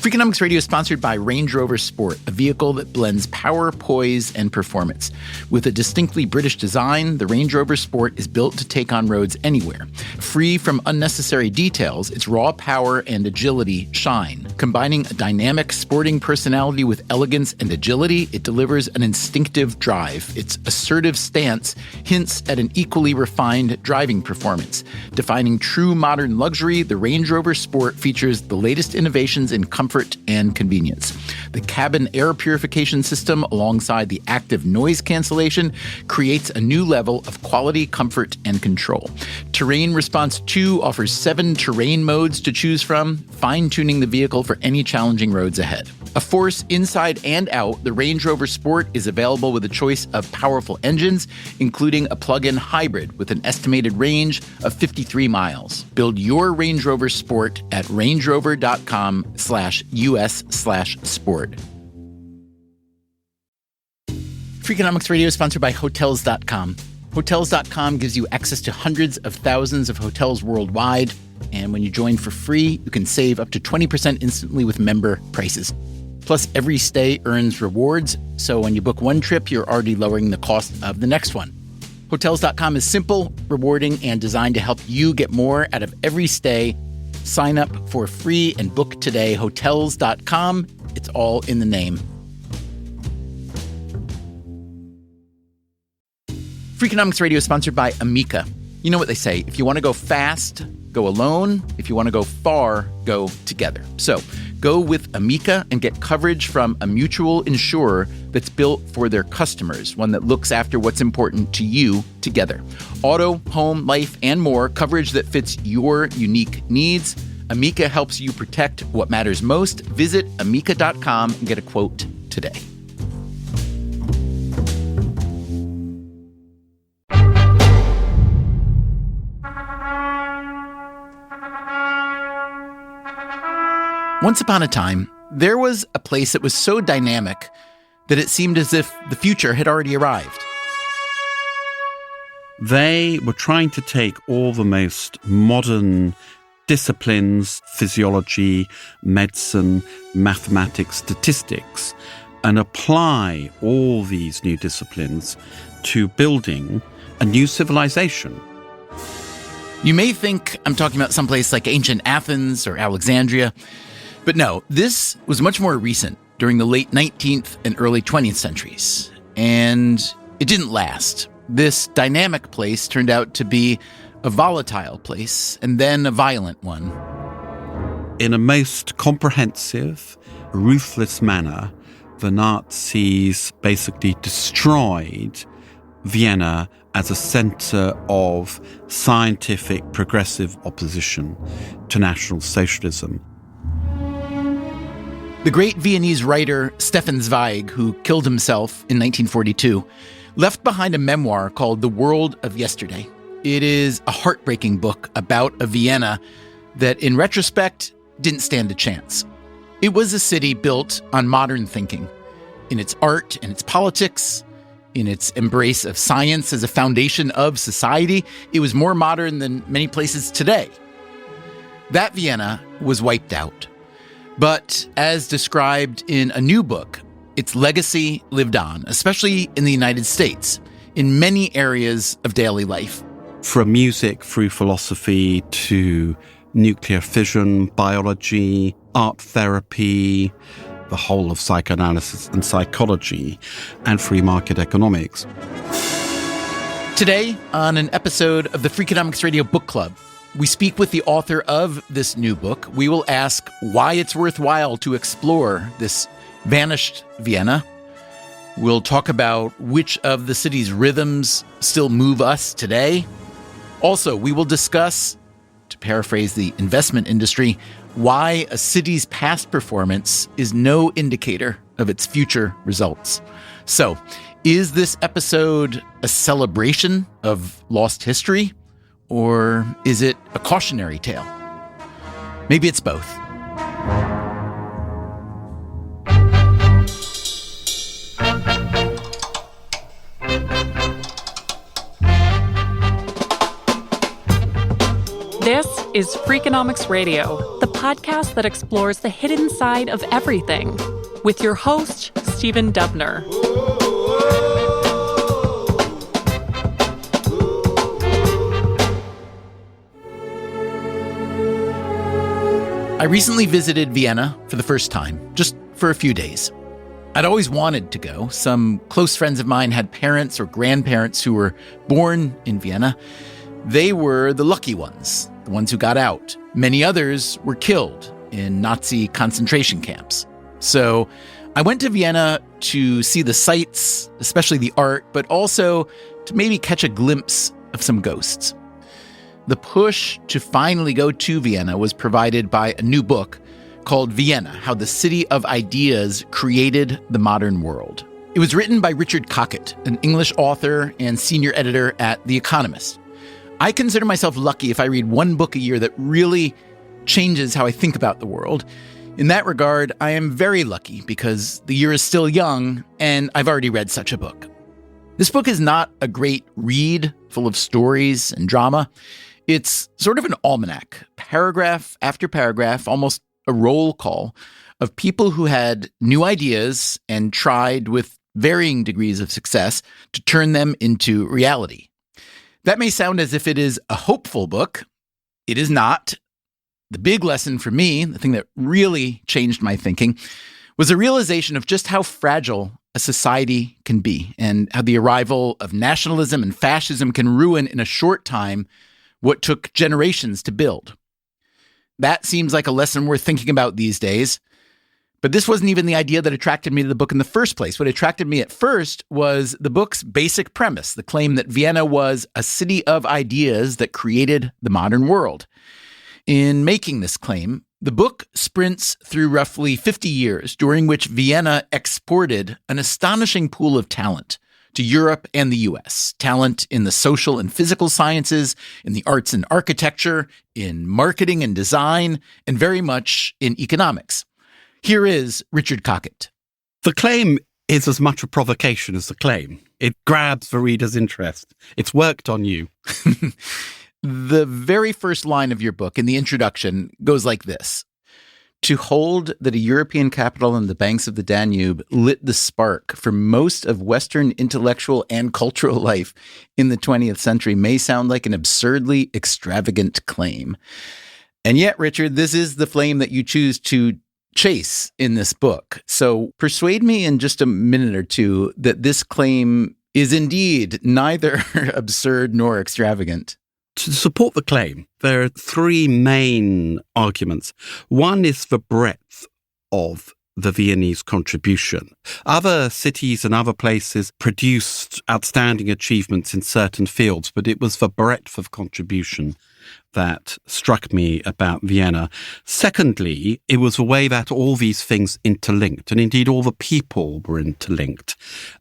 Freakonomics Radio is sponsored by Range Rover Sport, a vehicle that blends power, poise, and performance. With a distinctly British design, the Range Rover Sport is built to take on roads anywhere. Free from unnecessary details, its raw power and agility shine. Combining a dynamic sporting personality with elegance and agility, it delivers an instinctive drive. Its assertive stance hints at an equally refined driving performance. Defining true modern luxury, the Range Rover Sport features the latest innovations in comfort and convenience. The cabin air purification system, alongside the active noise cancellation, creates a new level of quality, comfort, and control. Terrain Response 2 offers 7 terrain modes to choose from, fine-tuning the vehicle for any challenging roads ahead. A force inside and out, the Range Rover Sport is available with a choice of powerful engines, including a plug-in hybrid with an estimated range of 53 miles. Build your Range Rover Sport at rangerover.com/US/sport. Freakonomics Radio is sponsored by Hotels.com. Hotels.com gives you access to hundreds of thousands of hotels worldwide, and when you join for free, you can save up to 20% instantly with member prices. Plus, every stay earns rewards, so when you book one trip, you're already lowering the cost of the next one. Hotels.com is simple, rewarding, and designed to help you get more out of every stay. Sign up for free and book today. Hotels.com. It's all in the name. Freakonomics Radio is sponsored by Amica. You know what they say, if you want to go fast, go alone. If you want to go far, go together. So go with Amica and get coverage from a mutual insurer that's built for their customers, one that looks after what's important to you together. Auto, home, life, and more, coverage that fits your unique needs. Amica helps you protect what matters most. Visit amica.com and get a quote today. Once upon a time, there was a place that was so dynamic that it seemed as if the future had already arrived. They were trying to take all the most modern disciplines, physiology, medicine, mathematics, statistics, and apply all these new disciplines to building a new civilization. You may think I'm talking about someplace like ancient Athens or Alexandria, but no, this was much more recent, during the late 19th and early 20th centuries. And it didn't last. This dynamic place turned out to be a volatile place, and then a violent one. In a most comprehensive, ruthless manner, the Nazis basically destroyed Vienna as a center of scientific progressive opposition to National Socialism. The great Viennese writer Stefan Zweig, who killed himself in 1942, left behind a memoir called The World of Yesterday. It is a heartbreaking book about a Vienna that, in retrospect, didn't stand a chance. It was a city built on modern thinking, in its art and its politics, in its embrace of science as a foundation of society. It was more modern than many places today. That Vienna was wiped out. But as described in a new book, its legacy lived on, especially in the United States, in many areas of daily life. From music through philosophy to nuclear fission, biology, art therapy, the whole of psychoanalysis and psychology, and free market economics. Today, on an episode of the Freakonomics Radio Book Club, we speak with the author of this new book. We will ask why it's worthwhile to explore this vanished Vienna. We'll talk about which of the city's rhythms still move us today. Also, we will discuss, to paraphrase the investment industry, why a city's past performance is no indicator of its future results. So, is this episode a celebration of lost history? Or is it a cautionary tale? Maybe it's both. This is Freakonomics Radio, the podcast that explores the hidden side of everything, with your host, Stephen Dubner. I recently visited Vienna for the first time, just for a few days. I'd always wanted to go. Some close friends of mine had parents or grandparents who were born in Vienna. They were the lucky ones, the ones who got out. Many others were killed in Nazi concentration camps. So I went to Vienna to see the sights, especially the art, but also to maybe catch a glimpse of some ghosts. The push to finally go to Vienna was provided by a new book called Vienna: How the City of Ideas Created the Modern World. It was written by Richard Cockett, an English author and senior editor at The Economist. I consider myself lucky if I read one book a year that really changes how I think about the world. In that regard, I am very lucky because the year is still young and I've already read such a book. This book is not a great read full of stories and drama. It's sort of an almanac, paragraph after paragraph, almost a roll call of people who had new ideas and tried with varying degrees of success to turn them into reality. That may sound as if it is a hopeful book. It is not. The big lesson for me, the thing that really changed my thinking, was a realization of just how fragile a society can be and how the arrival of nationalism and fascism can ruin in a short time what took generations to build. That seems like a lesson worth thinking about these days. But this wasn't even the idea that attracted me to the book in the first place. What attracted me at first was the book's basic premise, the claim that Vienna was a city of ideas that created the modern world. In making this claim, the book sprints through roughly 50 years, during which Vienna exported an astonishing pool of talent to Europe and the US. Talent in the social and physical sciences, in the arts and architecture, in marketing and design, and very much in economics. Here is Richard Cockett. The claim is as much a provocation as the claim. It grabs the reader's interest. It's worked on you. The very first line of your book in the introduction goes like this: "To hold that a European capital on the banks of the Danube lit the spark for most of Western intellectual and cultural life in the 20th century may sound like an absurdly extravagant claim." And yet, Richard, this is the flame that you choose to chase in this book. So persuade me in just a minute or two that this claim is indeed neither absurd nor extravagant. To support the claim, there are three main arguments. One is the breadth of the Viennese contribution. Other cities and other places produced outstanding achievements in certain fields, but it was the breadth of contribution that struck me about Vienna. Secondly, it was the way that all these things interlinked, and indeed all the people were interlinked.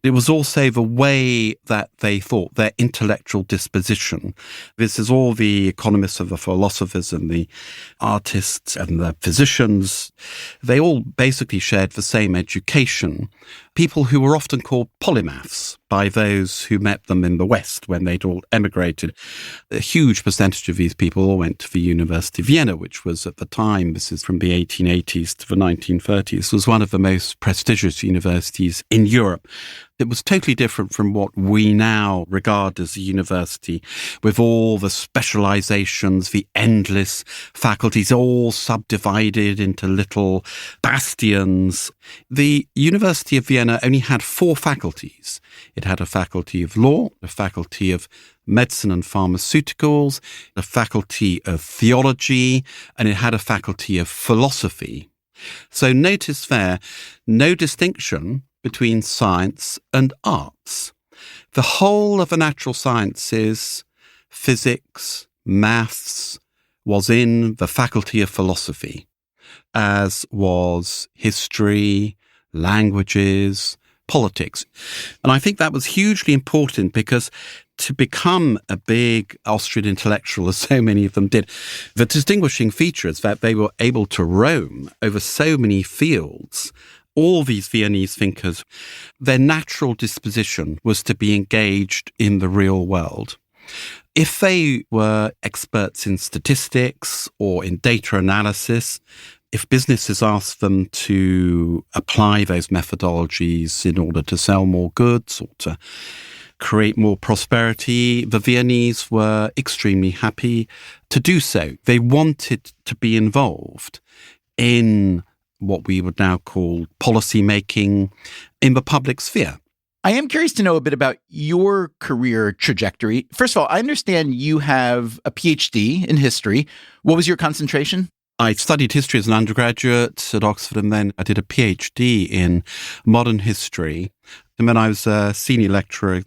It was also the way that they thought, their intellectual disposition. This is all the economists and the philosophers and the artists and the physicians. They all basically shared the same education. People who were often called polymaths by those who met them in the West when they'd all emigrated. A huge percentage of these people all went to the University of Vienna, which was at the time, this is from the 1880s to the 1930s, was one of the most prestigious universities in Europe. It was totally different from what we now regard as a university, with all the specializations, the endless faculties, all subdivided into little bastions. The University of Vienna only had 4 faculties. It had a faculty of law, a faculty of medicine and pharmaceuticals, a faculty of theology, and it had a faculty of philosophy. So notice there, no distinction between science and arts. The whole of the natural sciences, physics, maths, was in the faculty of philosophy, as was history, languages, politics. And I think that was hugely important because to become a big Austrian intellectual, as so many of them did, the distinguishing feature is that they were able to roam over so many fields. All these Viennese thinkers, their natural disposition was to be engaged in the real world. If they were experts in statistics or in data analysis, if businesses asked them to apply those methodologies in order to sell more goods or to create more prosperity, the Viennese were extremely happy to do so. They wanted to be involved in what we would now call policy making in the public sphere. I am curious to know a bit about your career trajectory. First of all, I understand you have a PhD in history. What was your concentration? I studied history as an undergraduate at Oxford, and then I did a PhD in modern history. And then I was a senior lecturer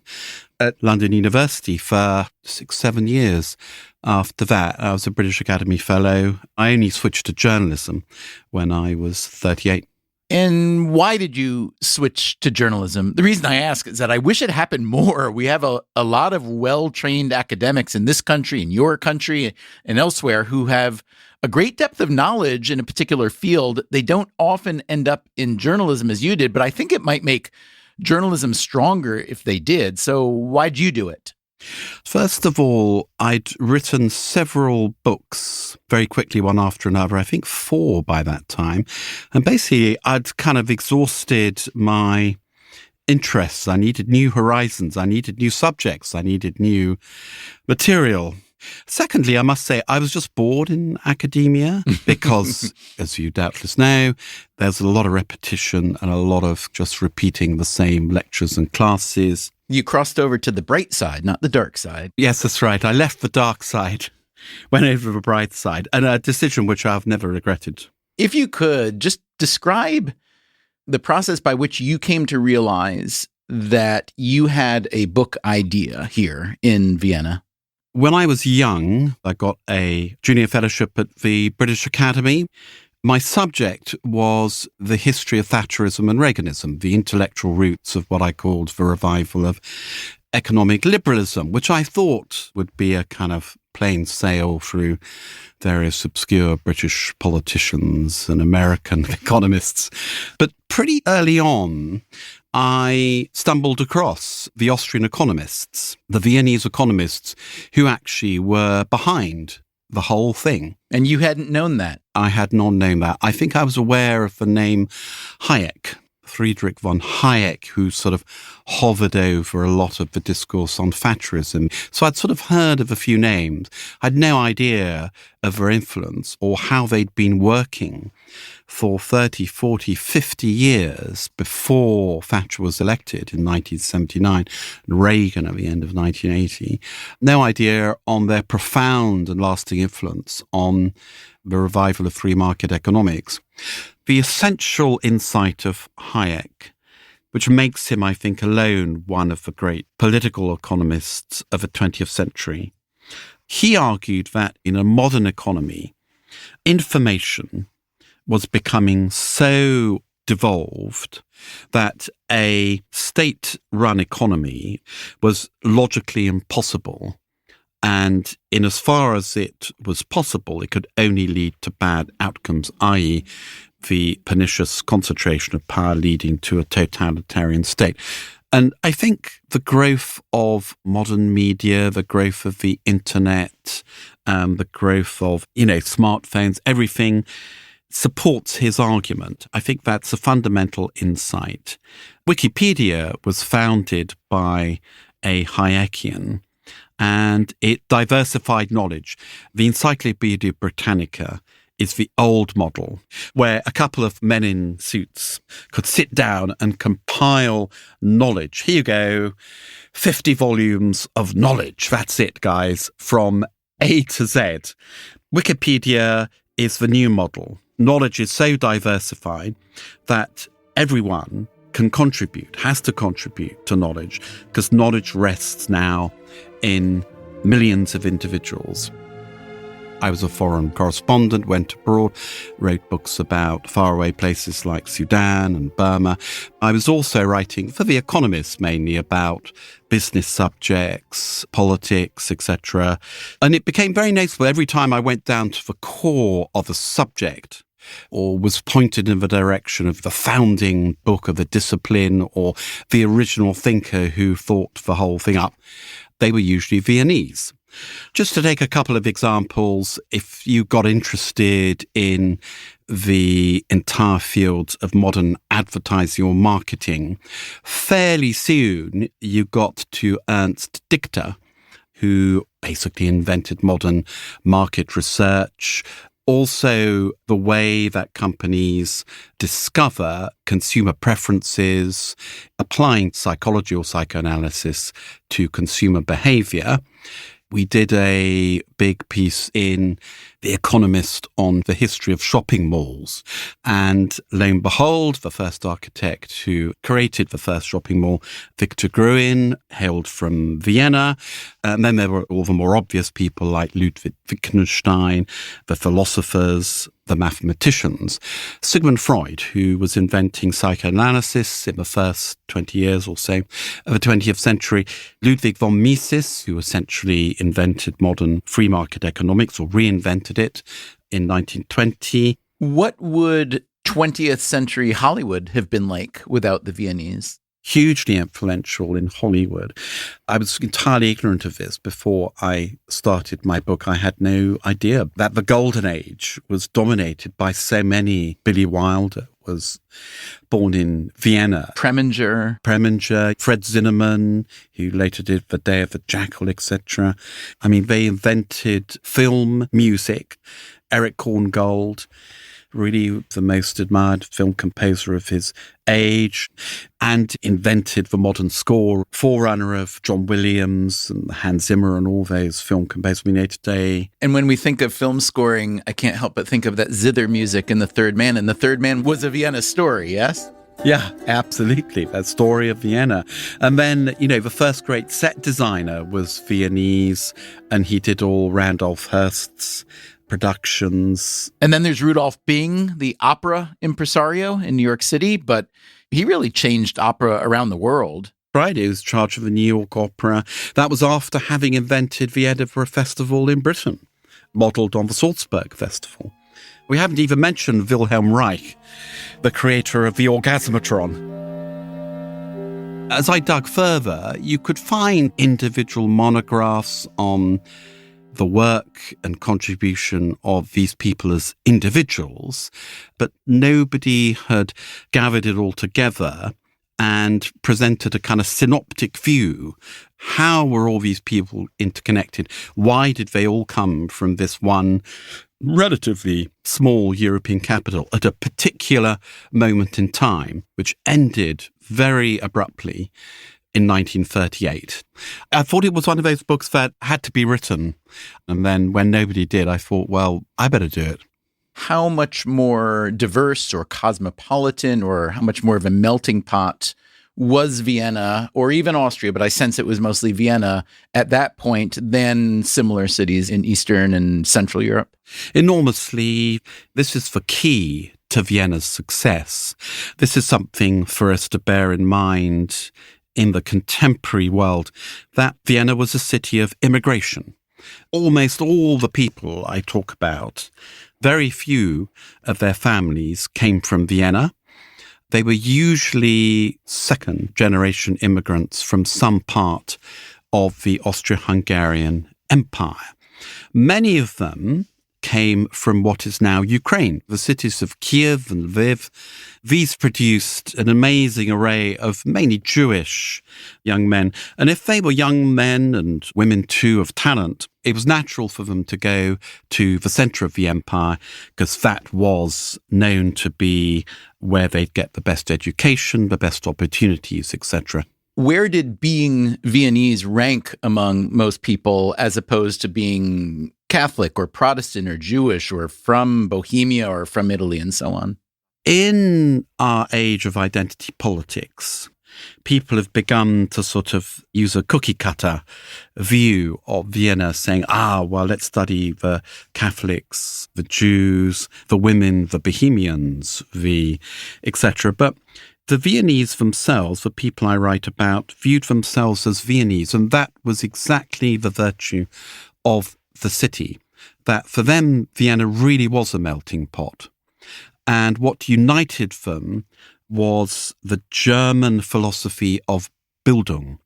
at London University for 6-7 years. After that, I was a British Academy Fellow. I only switched to journalism when I was 38. And why did you switch to journalism? The reason I ask is that I wish it happened more. We have a lot of well-trained academics in this country, in your country, and elsewhere who have a great depth of knowledge in a particular field. They don't often end up in journalism as you did, but I think it might make journalism stronger if they did. So why'd you do it? First of all, I'd written several books very quickly, one after another, I think 4 by that time. And basically, I'd kind of exhausted my interests. I needed new horizons. I needed new subjects. I needed new material. Secondly, I must say, I was just bored in academia because, as you doubtless know, there's a lot of repetition and a lot of just repeating the same lectures and classes. You crossed over to the bright side, not the dark side. Yes, that's right. I left the dark side, went over to the bright side, and a decision which I've never regretted. If you could, just describe the process by which you came to realize that you had a book idea here in Vienna. When I was young, I got a junior fellowship at the British Academy. My subject was the history of Thatcherism and Reaganism, the intellectual roots of what I called the revival of economic liberalism, which I thought would be a kind of plain sail through various obscure British politicians and American economists. But pretty early on, I stumbled across the Austrian economists, the Viennese economists, who actually were behind the whole thing. And you hadn't known that? I had not known that. I think I was aware of the name Hayek, Friedrich von Hayek, who sort of hovered over a lot of the discourse on Thatcherism. So I'd sort of heard of a few names. I had no idea of their influence or how they'd been working for 30, 40, 50 years before Thatcher was elected in 1979 and Reagan at the end of 1980. No idea on their profound and lasting influence on the revival of free market economics. The essential insight of Hayek, which makes him, I think, alone one of the great political economists of the 20th century, he argued that in a modern economy, information was becoming so devolved that a state-run economy was logically impossible. And in as far as it was possible, it could only lead to bad outcomes, i.e., the pernicious concentration of power leading to a totalitarian state. And I think the growth of modern media, the growth of the internet, the growth of, smartphones, everything supports his argument. I think that's a fundamental insight. Wikipedia was founded by a Hayekian, and it diversified knowledge. The Encyclopedia Britannica is the old model, where a couple of men in suits could sit down and compile knowledge. Here you go, 50 volumes of knowledge. That's it, guys, from A to Z. Wikipedia is the new model. Knowledge is so diversified that everyone can contribute, has to contribute to knowledge, because knowledge rests now in millions of individuals. I was a foreign correspondent, went abroad, wrote books about faraway places like Sudan and Burma. I was also writing for The Economist, mainly about business subjects, politics, etc. And it became very noticeable every time I went down to the core of a subject or was pointed in the direction of the founding book of the discipline or the original thinker who thought the whole thing up. They were usually Viennese. Just to take a couple of examples, if you got interested in the entire field of modern advertising or marketing, fairly soon you got to Ernst Dichter, who basically invented modern market research. Also, the way that companies discover consumer preferences, applying psychology or psychoanalysis to consumer behavior. We did a big piece in The Economist on the history of shopping malls. And lo and behold, the first architect who created the first shopping mall, Victor Gruen, hailed from Vienna. And then there were all the more obvious people like Ludwig Wittgenstein, the philosophers, the mathematicians. Sigmund Freud, who was inventing psychoanalysis in the first 20 years or so of the 20th century. Ludwig von Mises, who essentially invented modern free market economics or reinvented it in 1920. What would 20th century Hollywood have been like without the Viennese? Hugely influential in Hollywood. I was entirely ignorant of this before I started my book. I had no idea that the golden age was dominated by so many. Billy Wilder was born in Vienna. Preminger, Fred Zinnemann, who later did The Day of the Jackal, etc. I mean, they invented film music. Eric Korngold, really the most admired film composer of his age, and invented the modern score, forerunner of John Williams and Hans Zimmer and all those film composers we know today. And when we think of film scoring, I can't help but think of that zither music in The Third Man. And The Third Man was a Vienna story, yes? Yeah, absolutely. That story of Vienna. And then, the first great set designer was Viennese, and he did all Randolph Hearst's productions. And then there's Rudolph Bing, the opera impresario in New York City, but he really changed opera around the world. Right, he was in charge of the New York Opera. That was after having invented the Edinburgh Festival in Britain, modelled on the Salzburg Festival. We haven't even mentioned Wilhelm Reich, the creator of the Orgasmatron. As I dug further, you could find individual monographs on the work and contribution of these people as individuals, but nobody had gathered it all together and presented a kind of synoptic view. How were all these people interconnected? Why did they all come from this one relatively small European capital at a particular moment in time, which ended very abruptly in 1938. I thought it was one of those books that had to be written. And then when nobody did, I thought, well, I better do it. How much more diverse or cosmopolitan or how much more of a melting pot was Vienna or even Austria, but I sense it was mostly Vienna at that point than similar cities in Eastern and Central Europe? Enormously. This is the key to Vienna's success. This is something for us to bear in mind in the contemporary world, that Vienna was a city of immigration. Almost all the people I talk about, very few of their families came from Vienna. They were usually second-generation immigrants from some part of the Austro-Hungarian Empire. Many of them came from what is now Ukraine, the cities of Kiev and Lviv. These produced an amazing array of mainly Jewish young men. And if they were young men and women too of talent, it was natural for them to go to the centre of the empire because that was known to be where they'd get the best education, the best opportunities, etc. Where did being Viennese rank among most people as opposed to being Catholic or Protestant or Jewish or from Bohemia or from Italy and so on? In our age of identity politics, people have begun to sort of use a cookie cutter view of Vienna, saying, well, let's study the Catholics, the Jews, the women, the Bohemians, the etc. But the Viennese themselves, the people I write about, viewed themselves as Viennese, and that was exactly the virtue of the city, that for them, Vienna really was a melting pot. And what united them was the German philosophy of Bildung,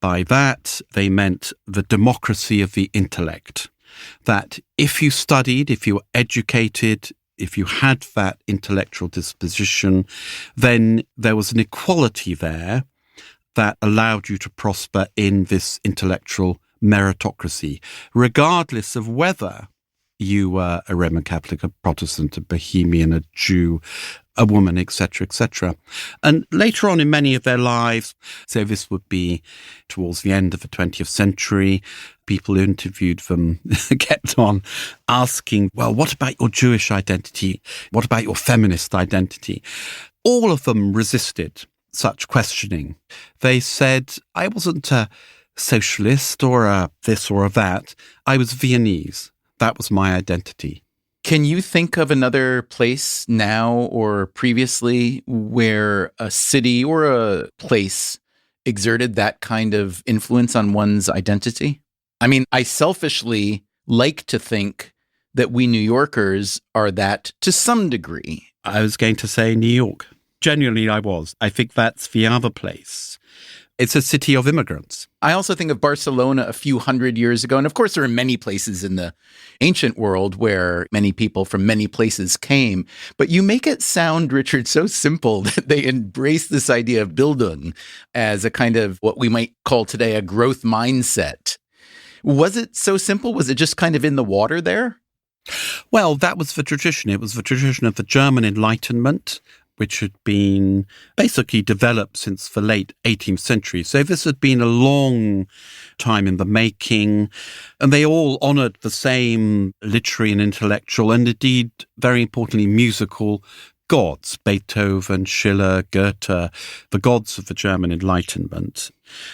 By that, they meant the democracy of the intellect. That if you studied, if you were educated, if you had that intellectual disposition, then there was an equality there that allowed you to prosper in this intellectual meritocracy, regardless of whether you were a Roman Catholic, a Protestant, a Bohemian, a Jew, a woman, etc., etc. And later on in many of their lives, so this would be towards the end of the 20th century, people who interviewed them kept on asking, well, what about your Jewish identity? What about your feminist identity? All of them resisted such questioning. They said, I wasn't a socialist or a this or a that. I was Viennese. That was my identity. Can you think of another place now or previously where a city or a place exerted that kind of influence on one's identity? I mean, I selfishly like to think that we New Yorkers are that to some degree. I was going to say New York. Genuinely, I was. I think that's the other place. It's a city of immigrants. I also think of Barcelona a few hundred years ago. And of course, there are many places in the ancient world where many people from many places came. But you make it sound, Richard, so simple that they embrace this idea of Bildung as a kind of what we might call today a growth mindset. Was it so simple? Was it just kind of in the water there? Well, that was the tradition. It was the tradition of the German Enlightenment, which had been basically developed since the late 18th century. So this had been a long time in the making, and they all honoured the same literary and intellectual, and indeed, very importantly, musical gods, Beethoven, Schiller, Goethe, the gods of the German Enlightenment.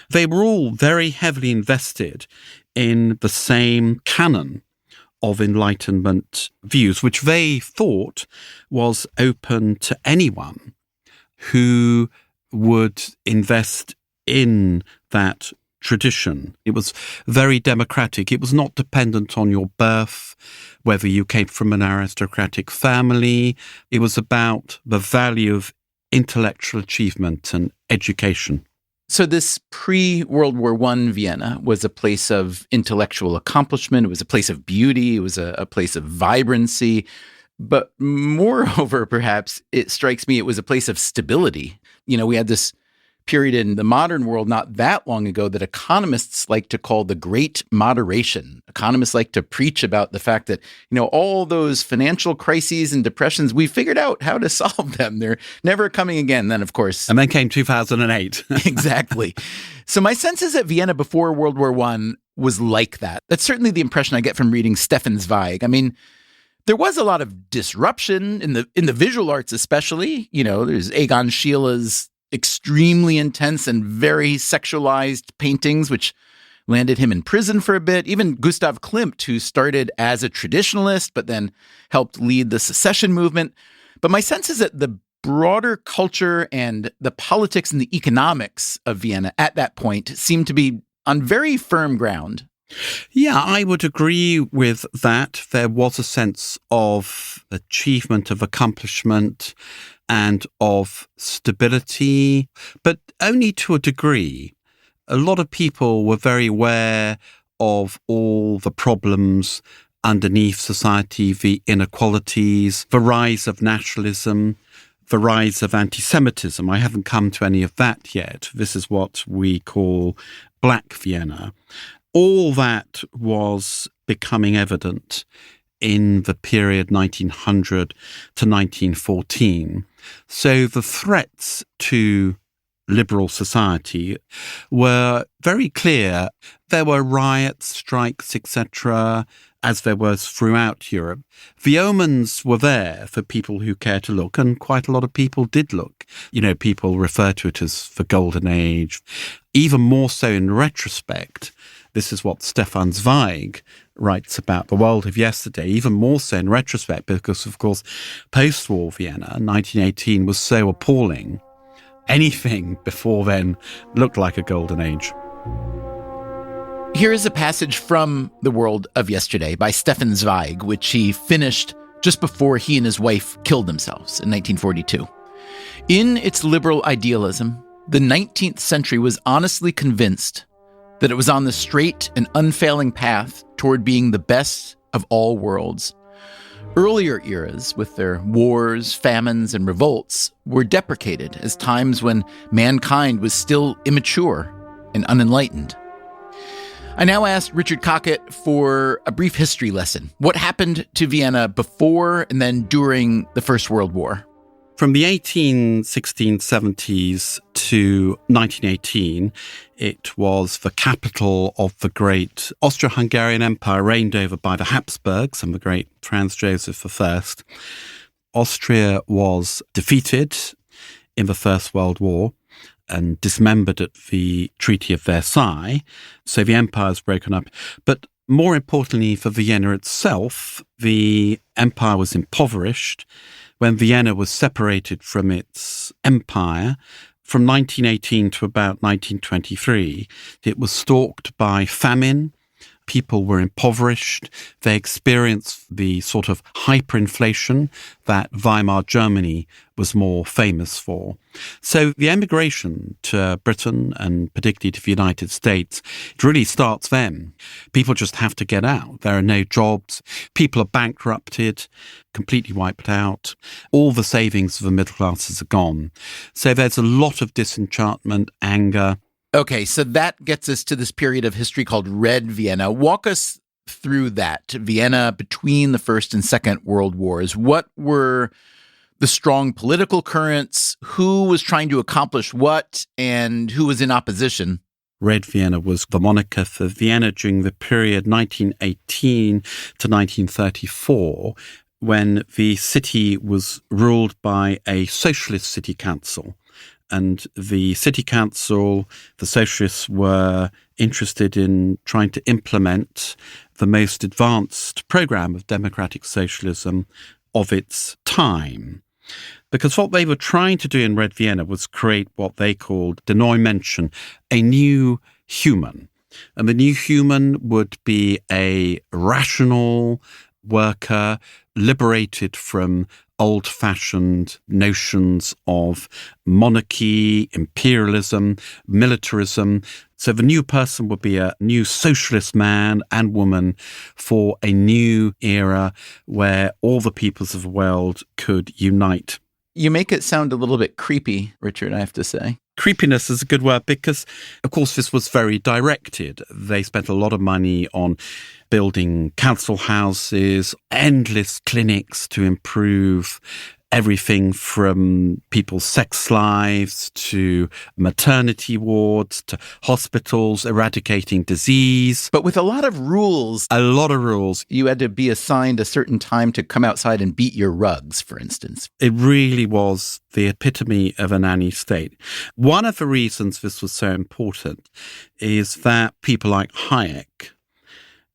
They were all very heavily invested in the same canon of Enlightenment views, which they thought was open to anyone who would invest in that tradition. It was very democratic. It was not dependent on your birth, whether you came from an aristocratic family. It was about the value of intellectual achievement and education. So this pre-World War I Vienna was a place of intellectual accomplishment. It was a place of beauty. It was a place of vibrancy. But moreover, perhaps, it strikes me it was a place of stability. You know, we had this period in the modern world not that long ago that economists like to call the Great Moderation. Economists like to preach about the fact that, you know, all those financial crises and depressions, we figured out how to solve them. They're never coming again. Then, of course. And then came 2008. Exactly. So my sense is that Vienna before World War I was like that. That's certainly the impression I get from reading Stefan Zweig. I mean, there was a lot of disruption in the visual arts, especially. You know, there's Egon Schiele's extremely intense and very sexualized paintings, which landed him in prison for a bit. Even Gustav Klimt, who started as a traditionalist, but then helped lead the secession movement. But my sense is that the broader culture and the politics and the economics of Vienna at that point seemed to be on very firm ground. Yeah, I would agree with that. There was a sense of achievement, of accomplishment, and of stability, but only to a degree. A lot of people were very aware of all the problems underneath society, the inequalities, the rise of nationalism, the rise of anti-Semitism. I haven't come to any of that yet. This is what we call Black Vienna. All that was becoming evident in the period 1900 to 1914. So the threats to liberal society were very clear. There were riots, strikes, etc., as there was throughout Europe. The omens were there for people who care to look, and quite a lot of people did look. You know, people refer to it as the Golden Age. Even more so in retrospect, this is what Stefan Zweig writes about the world of yesterday, even more so in retrospect, because, of course, post-war Vienna, 1918, was so appalling. Anything before then looked like a golden age. Here is a passage from The World of Yesterday by Stefan Zweig, which he finished just before he and his wife killed themselves in 1942. In its liberal idealism, the 19th century was honestly convinced that it was on the straight and unfailing path toward being the best of all worlds. Earlier eras, with their wars, famines, and revolts, were deprecated as times when mankind was still immature and unenlightened. I now asked Richard Cockett for a brief history lesson. What happened to Vienna before and then during the First World War? From the 1870s to 1918, it was the capital of the great Austro-Hungarian Empire reigned over by the Habsburgs and the great Franz Joseph I. Austria was defeated in the First World War and dismembered at the Treaty of Versailles, so the empire was broken up. But more importantly for Vienna itself, the empire was impoverished. When Vienna was separated from its empire, from 1918 to about 1923, it was stalked by famine. People were impoverished. They experienced the sort of hyperinflation that Weimar Germany was more famous for. So the emigration to Britain and particularly to the United States, it really starts then. People just have to get out. There are no jobs. People are bankrupted, completely wiped out. All the savings of the middle classes are gone. So there's a lot of disenchantment, anger. Okay, so that gets us to this period of history called Red Vienna. Walk us through that, Vienna between the First and Second World Wars. What were the strong political currents? Who was trying to accomplish what, and who was in opposition? Red Vienna was the moniker for Vienna during the period 1918 to 1934, when the city was ruled by a socialist city council. And the city council, the socialists were interested in trying to implement the most advanced program of democratic socialism of its time. Because what they were trying to do in Red Vienna was create what they called the neue Menschen, a new human. And the new human would be a rational worker, liberated from old-fashioned notions of monarchy, imperialism, militarism. So the new person would be a new socialist man and woman for a new era where all the peoples of the world could unite. You make it sound a little bit creepy, Richard, I have to say. Creepiness is a good word because, of course, this was very directed. They spent a lot of money on building council houses, endless clinics to improve everything from people's sex lives to maternity wards to hospitals, eradicating disease. But with a lot of rules. A lot of rules. You had to be assigned a certain time to come outside and beat your rugs, for instance. It really was the epitome of a nanny state. One of the reasons this was so important is that people like Hayek,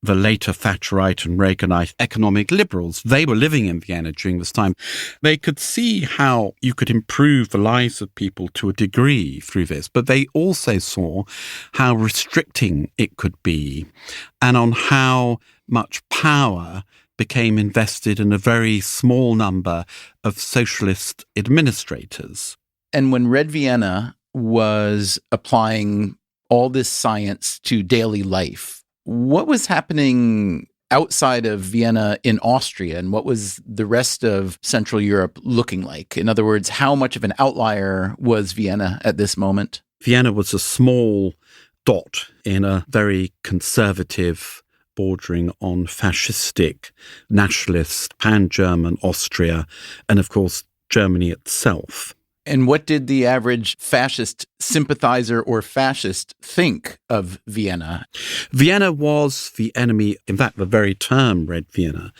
the later Thatcherite and Reaganite economic liberals, they were living in Vienna during this time. They could see how you could improve the lives of people to a degree through this, but they also saw how restricting it could be and on how much power became invested in a very small number of socialist administrators. And when Red Vienna was applying all this science to daily life, what was happening outside of Vienna in Austria, and what was the rest of Central Europe looking like? In other words, how much of an outlier was Vienna at this moment? Vienna was a small dot in a very conservative, bordering on fascistic, nationalist, pan-German Austria, and of course, Germany itself. And what did the average fascist sympathizer or fascist think of Vienna? Vienna was the enemy. In fact, the very term Red Vienna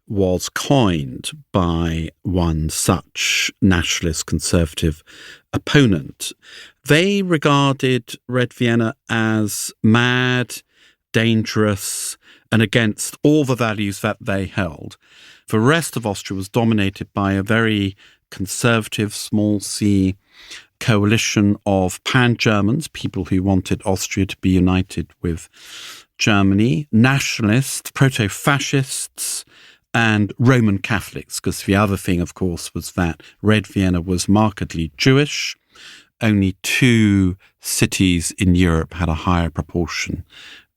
was coined by one such nationalist conservative opponent. They regarded Red Vienna as mad, dangerous, and against all the values that they held. The rest of Austria was dominated by a very conservative, small c coalition of pan-Germans, people who wanted Austria to be united with Germany, nationalists, proto-fascists, and Roman Catholics, because the other thing, of course, was that Red Vienna was markedly Jewish. only 2 cities in Europe had a higher proportion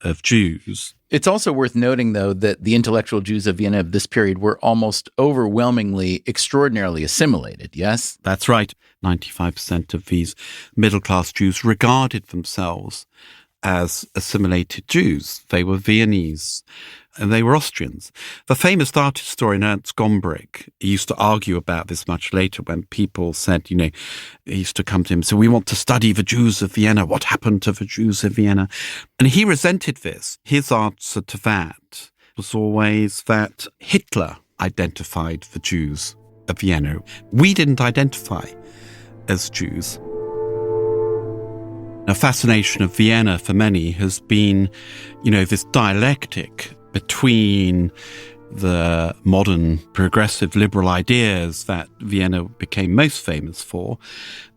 of Jews. It's also worth noting, though, that the intellectual Jews of Vienna of this period were almost overwhelmingly, extraordinarily assimilated, yes? That's right. 95% of these middle-class Jews regarded themselves as assimilated Jews. They were Viennese and they were Austrians. The famous art historian Ernst Gombrich used to argue about this much later when people said, he used to come to him and say, we want to study the Jews of Vienna. What happened to the Jews of Vienna? And he resented this. His answer to that was always that Hitler identified the Jews of Vienna. We didn't identify as Jews. A fascination of Vienna for many has been, this dialectic between the modern progressive liberal ideas that Vienna became most famous for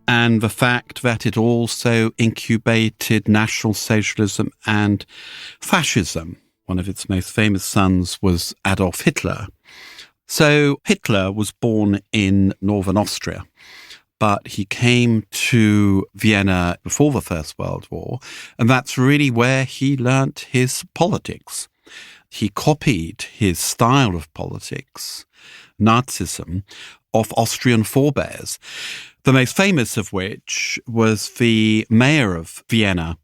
and the fact that it also incubated National Socialism and fascism. One of its most famous sons was Adolf Hitler. So Hitler was born in northern Austria, but he came to Vienna before the First World War, and that's really where he learnt his politics. He copied his style of politics, Nazism, of Austrian forebears, the most famous of which was the mayor of Vienna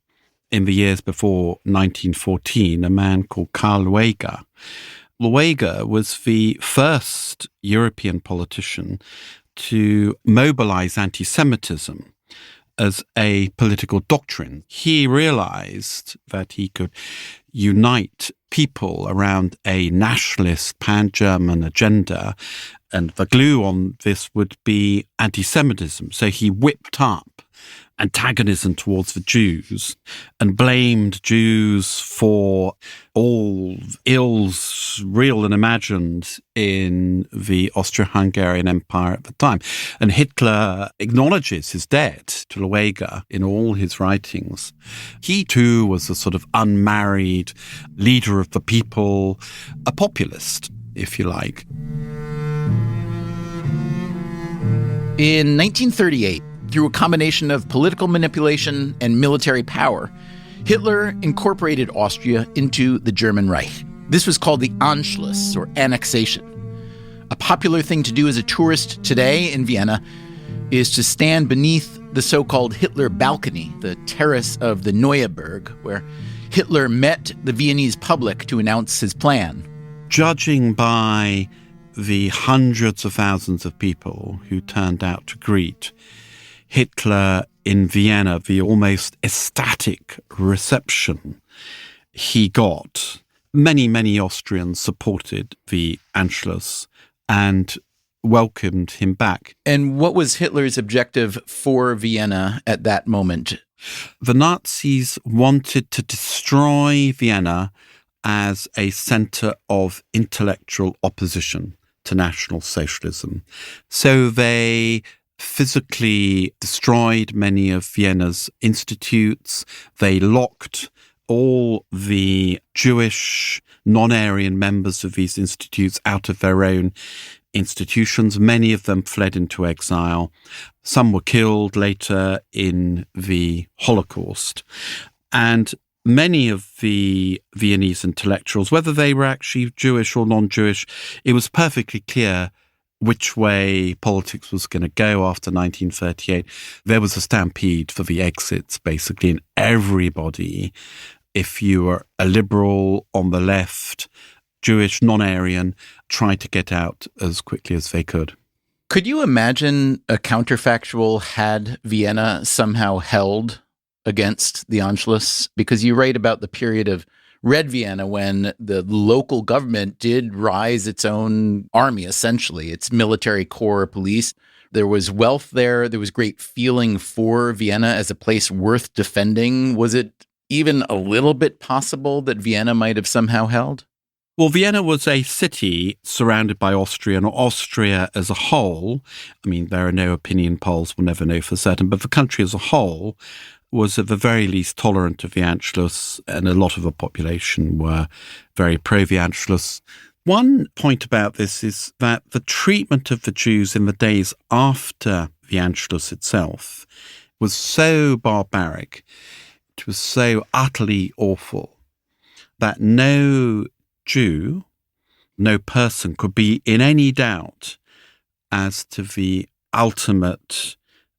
in the years before 1914, a man called Karl Lueger. Lueger was the first European politician to mobilize anti-Semitism as a political doctrine. He realized that he could unite people around a nationalist pan-German agenda, and the glue on this would be anti-Semitism. So he whipped up antagonism towards the Jews and blamed Jews for all ills, real and imagined, in the Austro-Hungarian Empire at the time. And Hitler acknowledges his debt to Lueger in all his writings. He too was a sort of unmarried leader of the people, a populist, if you like. In 1938, through a combination of political manipulation and military power, Hitler incorporated Austria into the German Reich. This was called the Anschluss, or annexation. A popular thing to do as a tourist today in Vienna is to stand beneath the so-called Hitler balcony, the terrace of the Neue Burg, where Hitler met the Viennese public to announce his plan. Judging by the hundreds of thousands of people who turned out to greet Hitler in Vienna, the almost ecstatic reception he got, many Austrians supported the Anschluss and welcomed him back. And what was Hitler's objective for Vienna at that moment? The Nazis wanted to destroy Vienna as a center of intellectual opposition to National Socialism. So they physically destroyed many of Vienna's institutes. They locked all the Jewish non-Aryan members of these institutes out of their own institutions. Many of them fled into exile. Some were killed later in the Holocaust. And many of the Viennese intellectuals, whether they were actually Jewish or non-Jewish, it was perfectly clear which way politics was going to go after 1938. There was a stampede for the exits, basically, and everybody, if you were a liberal on the left, Jewish, non-Aryan, tried to get out as quickly as they could. Could you imagine a counterfactual had Vienna somehow held against the Anschluss? Because you write about the period of Red Vienna when the local government did rise its own army, essentially, its military corps, police. There was wealth there. There was great feeling for Vienna as a place worth defending. Was it even a little bit possible that Vienna might have somehow held? Well, Vienna was a city surrounded by Austria, and Austria as a whole, I mean, there are no opinion polls, we'll never know for certain, but the country as a whole was at the very least tolerant of the Anschluss, and a lot of the population were very pro the Anschluss. One point about this is that the treatment of the Jews in the days after the Anschluss itself was so barbaric, it was so utterly awful, that no Jew, no person could be in any doubt as to the ultimate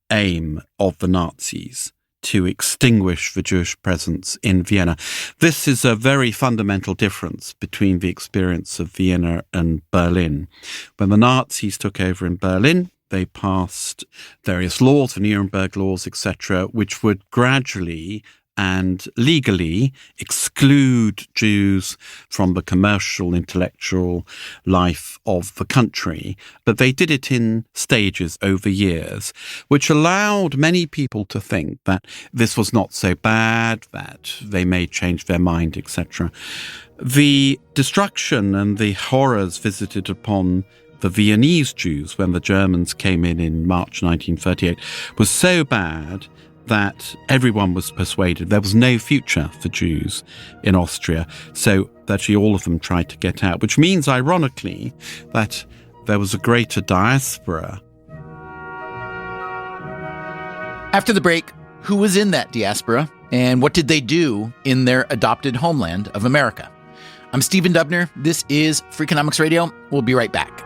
aim of the Nazis to extinguish the Jewish presence in Vienna. This is a very fundamental difference between the experience of Vienna and Berlin. When the Nazis took over in Berlin, they passed various laws, the Nuremberg laws, etc., which would gradually and legally exclude Jews from the commercial, intellectual life of the country. But they did it in stages over years, which allowed many people to think that this was not so bad, that they may change their mind, etc. The destruction and the horrors visited upon the Viennese Jews when the Germans came in March 1938 was so bad that everyone was persuaded there was no future for Jews in Austria, so actually all of them tried to get out, which means, ironically, that there was a greater diaspora. After the break, who was in that diaspora, and what did they do in their adopted homeland of America? I'm Stephen Dubner. This is Freakonomics Radio. We'll be right back.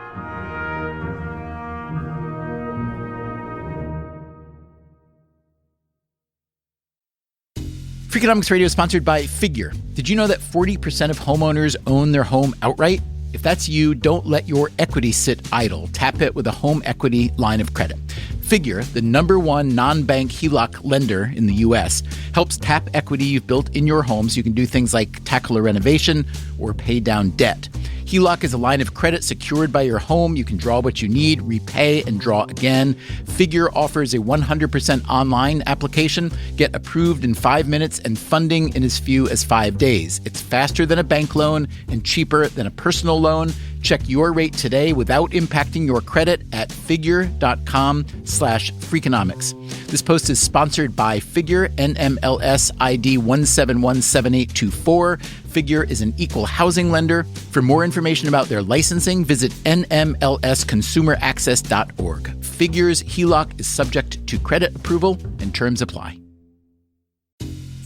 Freakonomics Radio is sponsored by Figure. Did you know that 40% of homeowners own their home outright? If that's you, don't let your equity sit idle. Tap it with a home equity line of credit. Figure, the #1 non-bank HELOC lender in the U.S., helps tap equity you've built in your home so you can do things like tackle a renovation or pay down debt. HELOC is a line of credit secured by your home. You can draw what you need, repay, and draw again. Figure offers a 100% online application. Get approved in 5 minutes and funding in as few as 5 days. It's faster than a bank loan and cheaper than a personal loan. Check your rate today without impacting your credit at figure.com/Freakonomics. This post is sponsored by Figure, NMLS ID 1717824. Figure is an equal housing lender. For more information about their licensing, visit nmlsconsumeraccess.org. Figure's HELOC is subject to credit approval and terms apply.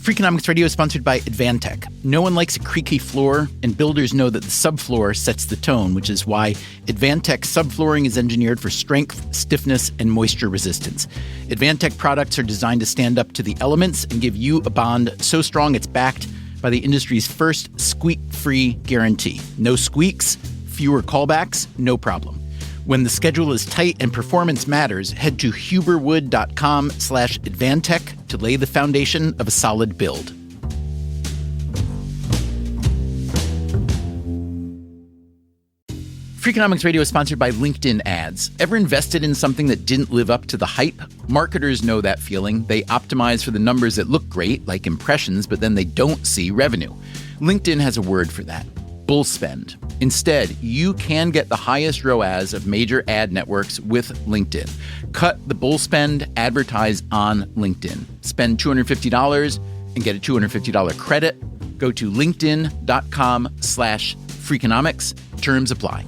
Freakonomics Radio is sponsored by Advantech. No one likes a creaky floor, and builders know that the subfloor sets the tone, which is why Advantech subflooring is engineered for strength, stiffness, and moisture resistance. Advantech products are designed to stand up to the elements and give you a bond so strong it's backed by the industry's first squeak-free guarantee. No squeaks, fewer callbacks, no problem. When the schedule is tight and performance matters, head to huberwood.com/Advantech to lay the foundation of a solid build. Freakonomics Radio is sponsored by LinkedIn Ads. Ever invested in something that didn't live up to the hype? Marketers know that feeling. They optimize for the numbers that look great, like impressions, but then they don't see revenue. LinkedIn has a word for that: bull spend. Instead, you can get the highest ROAS of major ad networks with LinkedIn. Cut the bull spend, advertise on LinkedIn. Spend $250 and get a $250 credit. Go to linkedin.com/Freakonomics. Terms apply.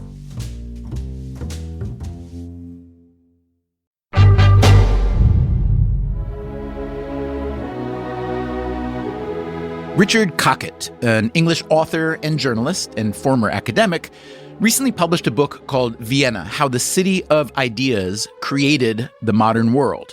Richard Cockett, an English author and journalist and former academic, recently published a book called Vienna: How the City of Ideas Created the Modern World.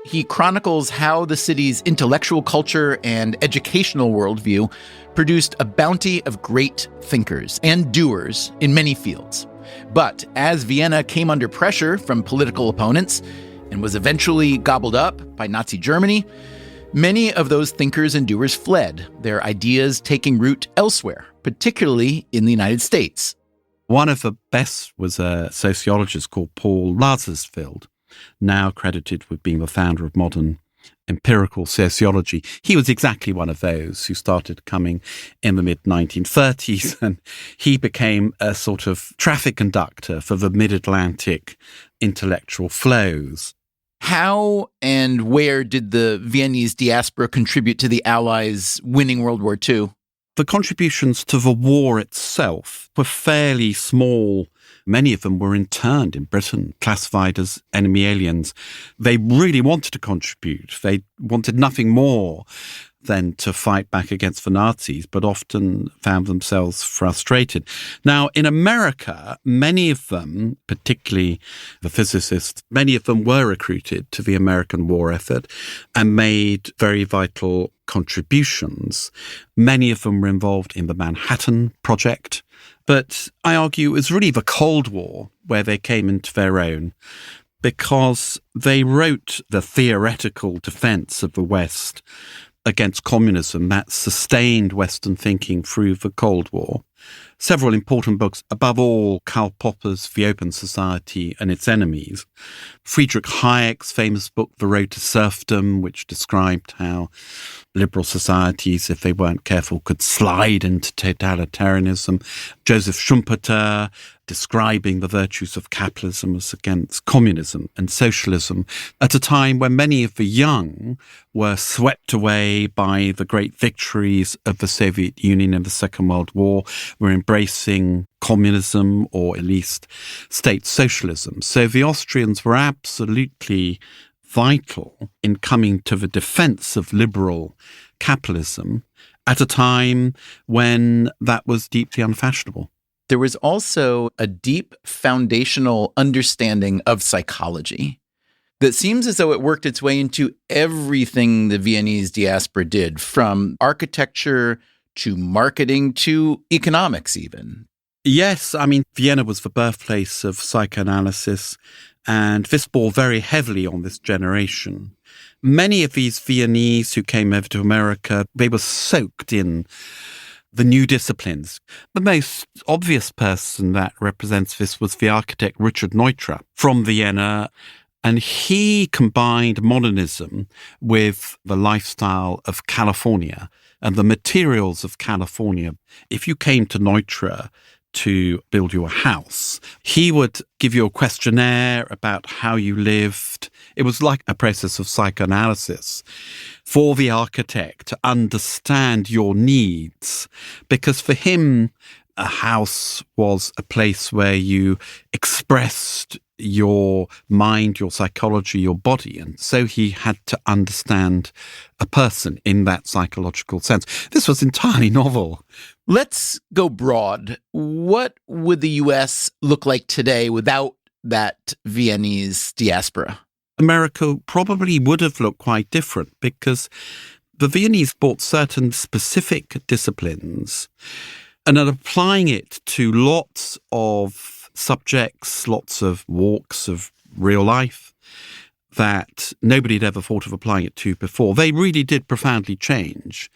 He chronicles how the city's intellectual culture and educational worldview produced a bounty of great thinkers and doers in many fields. But as Vienna came under pressure from political opponents and was eventually gobbled up by Nazi Germany, many of those thinkers and doers fled, their ideas taking root elsewhere, particularly in the United States. One of the best was a sociologist called Paul Lazarsfeld, now credited with being the founder of modern empirical sociology. He was exactly one of those who started coming in the mid-1930s, and he became a sort of traffic conductor for the mid-Atlantic intellectual flows. How and where did the Viennese diaspora contribute to the Allies winning World War II? The contributions to the war itself were fairly small Many of them were interned in Britain, classified as enemy aliens. They really wanted to contribute. They wanted nothing more than to fight back against the Nazis, but often found themselves frustrated. Now, in America, many of them, particularly the physicists, many of them were recruited to the American war effort and made very vital contributions. Many of them were involved in the Manhattan Project. But I argue it was really the Cold War where they came into their own, because they wrote the theoretical defense of the West against communism that sustained Western thinking through the Cold War. Several important books, above all, Karl Popper's The Open Society and Its Enemies. Friedrich Hayek's famous book, The Road to Serfdom, which described how liberal societies, if they weren't careful, could slide into totalitarianism. Joseph Schumpeter describing the virtues of capitalism as against communism and socialism at a time when many of the young were swept away by the great victories of the Soviet Union in the Second World War, were embracing communism or at least state socialism. So the Austrians were absolutely vital in coming to the defense of liberal capitalism at a time when that was deeply unfashionable. There was also a deep foundational understanding of psychology that seems as though it worked its way into everything the Viennese diaspora did, from architecture to marketing to economics even. Yes, I mean, Vienna was the birthplace of psychoanalysis, and this bore very heavily on this generation. Many of these Viennese who came over to America, they were soaked in the new disciplines. The most obvious person that represents this was the architect Richard Neutra from Vienna, and he combined modernism with the lifestyle of California and the materials of California. If you came to Neutra to build you a house, he would give you a questionnaire about how you lived. It was like a process of psychoanalysis for the architect to understand your needs, because for him, a house was a place where you expressed your mind, your psychology, your body. And so he had to understand a person in that psychological sense. This was entirely novel. Let's go broad. What would the U.S. look like today without that Viennese diaspora? America probably would have looked quite different, because the Viennese brought certain specific disciplines and are applying it to lots of subjects, lots of walks of real life that nobody had ever thought of applying it to before. They really did profoundly change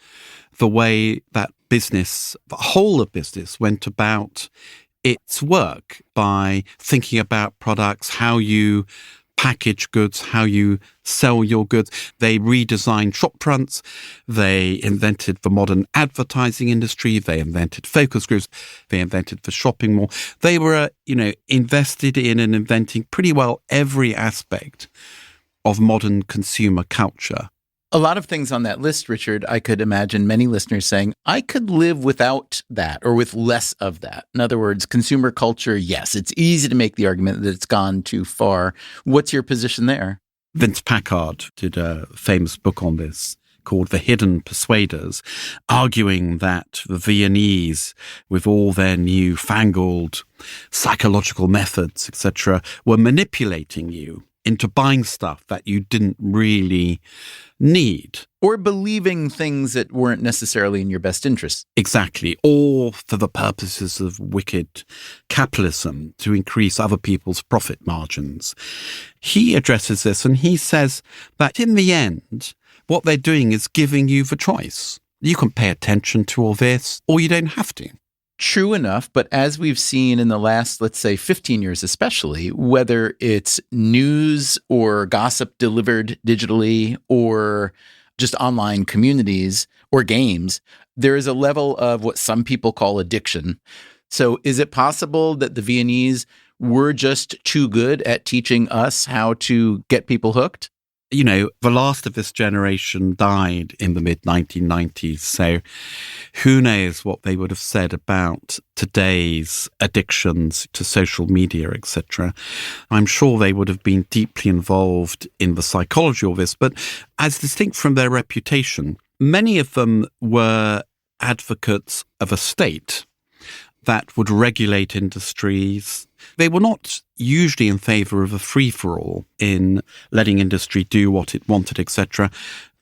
the way that business, the whole of business, went about its work by thinking about products, how you package goods, how you sell your goods. They redesigned shop fronts. They invented the modern advertising industry. They invented focus groups. They invented the shopping mall. They were, invested in and inventing pretty well every aspect of modern consumer culture. A lot of things on that list, Richard, I could imagine many listeners saying, I could live without that or with less of that. In other words, consumer culture, yes, it's easy to make the argument that it's gone too far. What's your position there? Vince Packard did a famous book on this called The Hidden Persuaders, arguing that the Viennese, with all their new-fangled psychological methods, etc., were manipulating you into buying stuff that you didn't really need. Or believing things that weren't necessarily in your best interest. Exactly. Or for the purposes of wicked capitalism, to increase other people's profit margins. He addresses this and he says that in the end, what they're doing is giving you the choice. You can pay attention to all this, or you don't have to. True enough, but as we've seen in the last, let's say, 15 years especially, whether it's news or gossip delivered digitally or just online communities or games, there is a level of what some people call addiction. So is it possible that the Viennese were just too good at teaching us how to get people hooked? the last of this generation died in the mid-1990s, so who knows what they would have said about today's addictions to social media, etc. I'm sure they would have been deeply involved in the psychology of this, but as distinct from their reputation, many of them were advocates of a state that would regulate industries. They were not usually in favour of a free-for-all in letting industry do what it wanted, etc.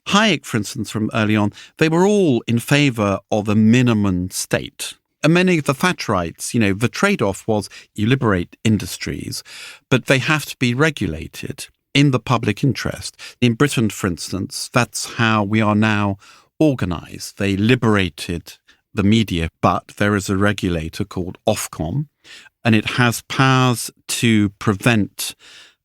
Hayek, for instance, from early on, they were all in favour of a minimum state. And many of the Thatcherites, the trade-off was you liberate industries, but they have to be regulated in the public interest. In Britain, for instance, that's how we are now organised. They liberated the media, but there is a regulator called Ofcom, and it has powers to prevent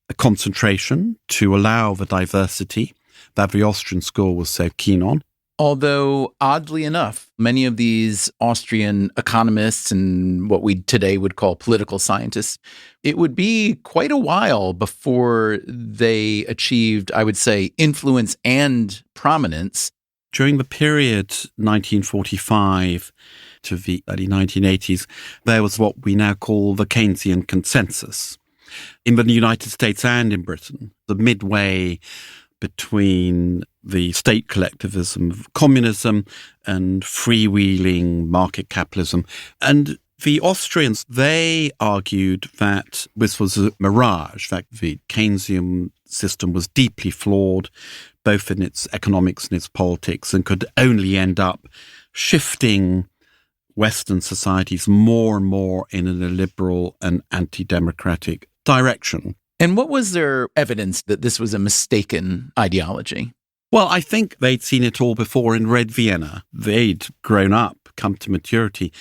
a concentration, to allow the diversity that the Austrian school was so keen on. Although, oddly enough, many of these Austrian economists and what we today would call political scientists, it would be quite a while before they achieved, I would say, influence and prominence. During the period 1945 to the early 1980s, there was what we now call the Keynesian consensus. In the United States and in Britain, the midway between the state collectivism of communism and freewheeling market capitalism. And the Austrians, they argued that this was a mirage, that the Keynesian system was deeply flawed, both in its economics and its politics, and could only end up shifting Western societies more and more in a liberal and anti-democratic direction. And what was their evidence that this was a mistaken ideology? Well, I think they'd seen it all before in Red Vienna. They'd grown up, come to maturity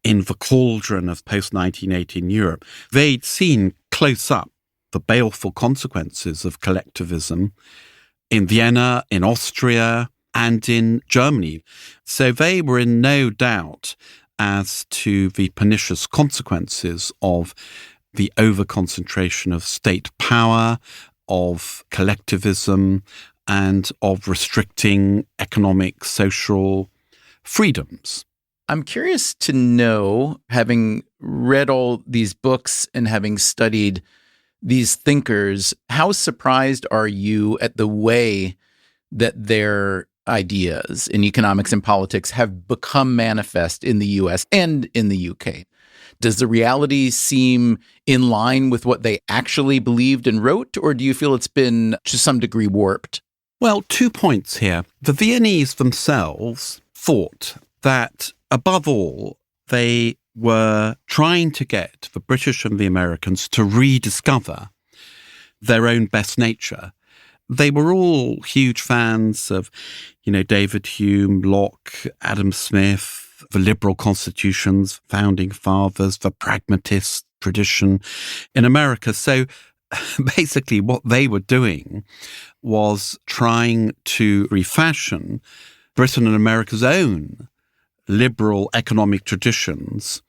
in the cauldron of post-1918 Europe. They'd seen close up the baleful consequences of collectivism in Vienna, in Austria, and in Germany. So they were in no doubt as to the pernicious consequences of the overconcentration of state power, of collectivism, and of restricting economic, social freedoms. I'm curious to know, having read all these books and having studied these thinkers, how surprised are you at the way that their ideas in economics and politics have become manifest in the US and in the UK? Does the reality seem in line with what they actually believed and wrote, or do you feel it's been to some degree warped? Well, 2 points here. The Viennese themselves thought that, above all, they were trying to get the British and the Americans to rediscover their own best nature. They were all huge fans of, David Hume, Locke, Adam Smith, the liberal constitutions, founding fathers, the pragmatist tradition in America. So basically what they were doing was trying to refashion Britain and America's own liberal economic traditions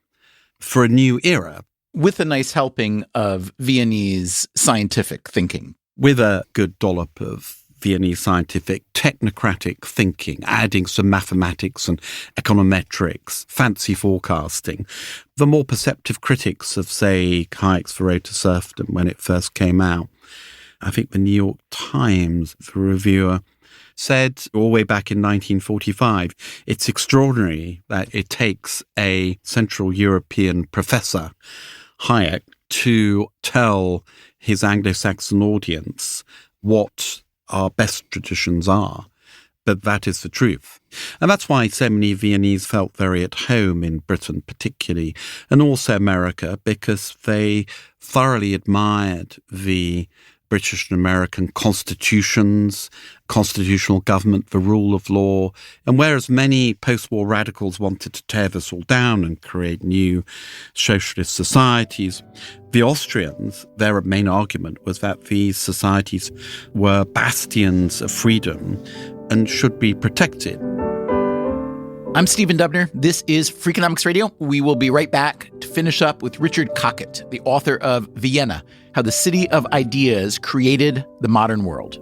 for a new era. With a nice helping of Viennese scientific thinking. With a good dollop of Viennese scientific technocratic thinking, adding some mathematics and econometrics, fancy forecasting. The more perceptive critics of, say, Hayek's The Road to Serfdom when it first came out, I think the New York Times, the reviewer, said all the way back in 1945, it's extraordinary that it takes a Central European professor, Hayek, to tell his Anglo-Saxon audience what our best traditions are. But that is the truth. And that's why so many Viennese felt very at home in Britain particularly, and also America, because they thoroughly admired the British and American constitutions, constitutional government, the rule of law. And whereas many post-war radicals wanted to tear this all down and create new socialist societies, the Austrians, their main argument was that these societies were bastions of freedom and should be protected. I'm Stephen Dubner. This is Freakonomics Radio. We will be right back to finish up with Richard Cockett, the author of Vienna, How the City of Ideas Created the Modern World.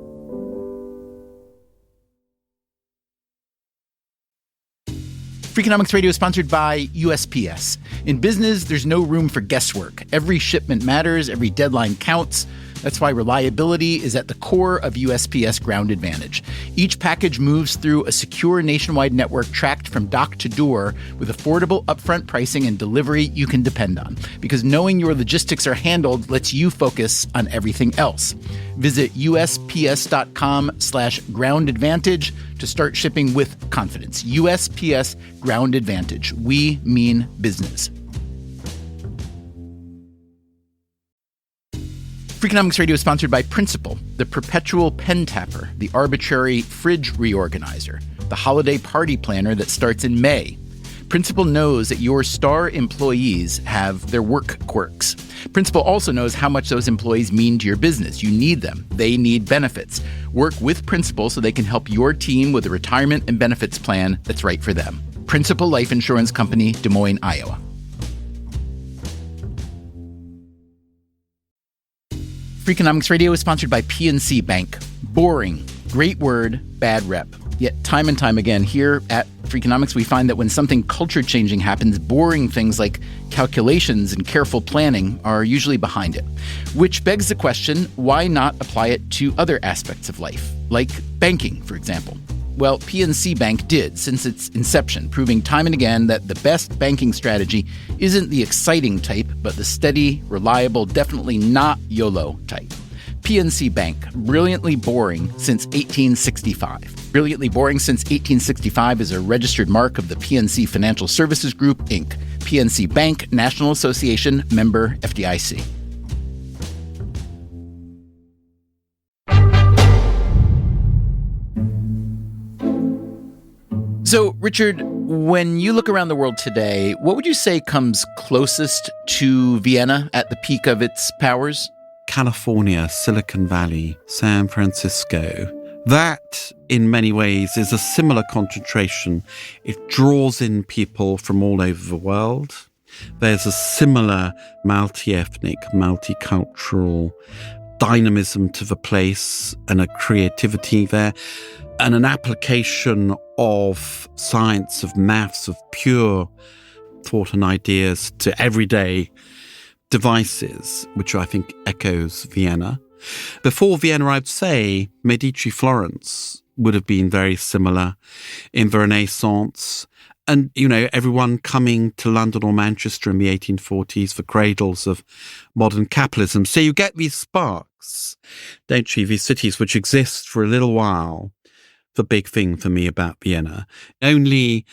Freakonomics Radio is sponsored by USPS. In business, there's no room for guesswork. Every shipment matters, every deadline counts. That's why reliability is at the core of USPS Ground Advantage. Each package moves through a secure nationwide network tracked from dock to door with affordable upfront pricing and delivery you can depend on. Because knowing your logistics are handled lets you focus on everything else. Visit USPS.com/Ground Advantage to start shipping with confidence. USPS Ground Advantage. We mean business. Freakonomics Radio is sponsored by Principal, the perpetual pen tapper, the arbitrary fridge reorganizer, the holiday party planner that starts in May. Principal knows that your star employees have their work quirks. Principal also knows how much those employees mean to your business. You need them. They need benefits. Work with Principal so they can help your team with a retirement and benefits plan that's right for them. Principal Life Insurance Company, Des Moines, Iowa. Freakonomics Radio is sponsored by PNC Bank. Boring, great word, bad rep. Yet time and time again here at Freakonomics, we find that when something culture-changing happens, boring things like calculations and careful planning are usually behind it. Which begs the question, why not apply it to other aspects of life, like banking, for example? Well, PNC Bank did since its inception, proving time and again that the best banking strategy isn't the exciting type, but the steady, reliable, definitely not YOLO type. PNC Bank, brilliantly boring since 1865. Brilliantly boring since 1865 is a registered mark of the PNC Financial Services Group, Inc. PNC Bank, National Association, member FDIC. So, Richard, when you look around the world today, what would you say comes closest to Vienna at the peak of its powers? California, Silicon Valley, San Francisco. That, in many ways, is a similar concentration. It draws in people from all over the world. There's a similar multi-ethnic, multicultural dynamism to the place and a creativity there, and an application of science, of maths, of pure thought and ideas to everyday devices, which I think echoes Vienna. Before Vienna, I'd say Medici Florence would have been very similar in the Renaissance. And, you know, everyone coming to London or Manchester in the 1840s, the cradles of modern capitalism. So you get these sparks, don't you? These cities which exist for a little while. The big thing for me about Vienna, only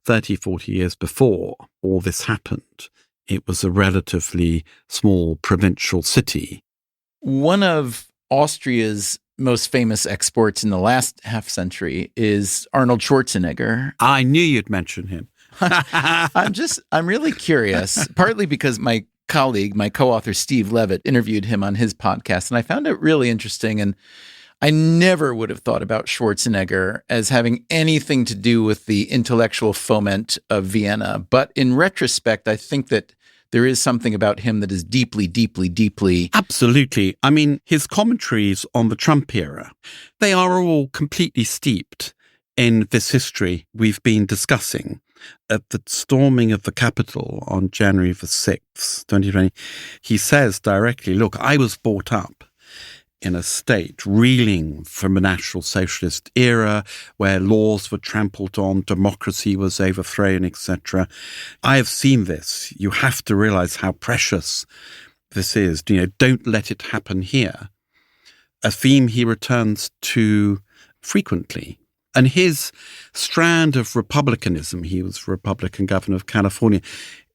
30, 40 years before all this happened, it was a relatively small provincial city. One of Austria's most famous exports in the last half century is Arnold Schwarzenegger. I knew you'd mention him. I'm really curious, partly because my colleague, my co-author Steve Levitt, interviewed him on his podcast, and I found it really interesting. And I never would have thought about Schwarzenegger as having anything to do with the intellectual foment of Vienna. But in retrospect, I think that there is something about him that is deeply, deeply, deeply... Absolutely. I mean, his commentaries on the Trump era, they are all completely steeped in this history we've been discussing. At the storming of the Capitol on January the 6th, 2020, he says directly, look, I was brought up in a state reeling from a National Socialist era where laws were trampled on, democracy was overthrown, etc. I have seen this. You have to realize how precious this is. You know, don't let it happen here. A theme he returns to frequently. And his strand of republicanism, he was Republican governor of California,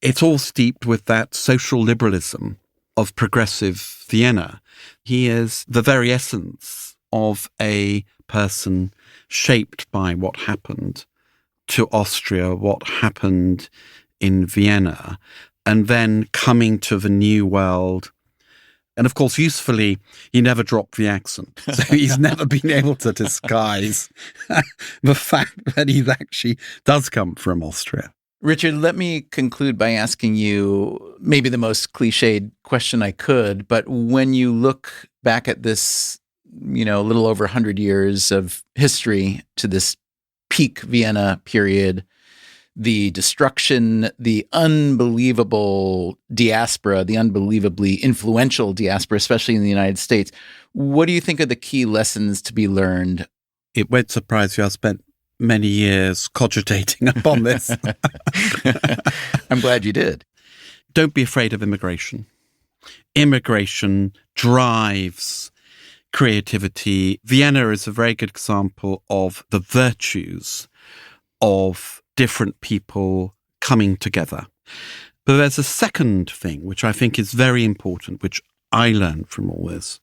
it's all steeped with that social liberalism of progressive Vienna. He is the very essence of a person shaped by what happened to Austria, what happened in Vienna, and then coming to the new world. And of course, usefully, he never dropped the accent. So he's never been able to disguise the fact that he actually does come from Austria. Richard, let me conclude by asking you maybe the most cliched question I could, but when you look back at this, you know, a little over 100 years of history to this peak Vienna period, the destruction, the unbelievable diaspora, the unbelievably influential diaspora, especially in the United States. What do you think are the key lessons to be learned? It won't surprise you, I spent many years cogitating upon this. I'm glad you did. Don't be afraid of immigration. Immigration drives creativity. Vienna is a very good example of the virtues of different people coming together. But there's a second thing, which I think is very important, which I learned from all this.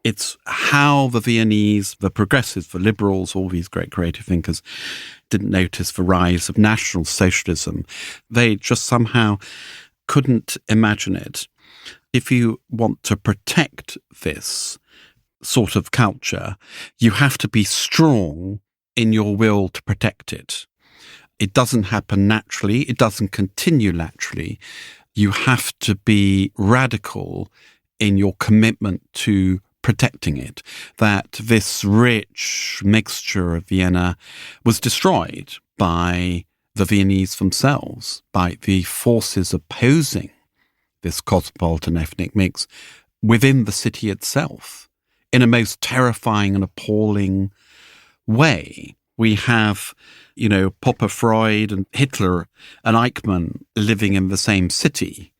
It's how the Viennese, the progressives, the liberals, all these great creative thinkers didn't notice the rise of National Socialism. They just somehow couldn't imagine it. If you want to protect this sort of culture, you have to be strong in your will to protect it. It doesn't happen naturally. It doesn't continue naturally. You have to be radical in your commitment to protecting it, that this rich mixture of Vienna was destroyed by the Viennese themselves, by the forces opposing this cosmopolitan ethnic mix within the city itself, in a most terrifying and appalling way. We have, Popper Freud and Hitler and Eichmann living in the same city.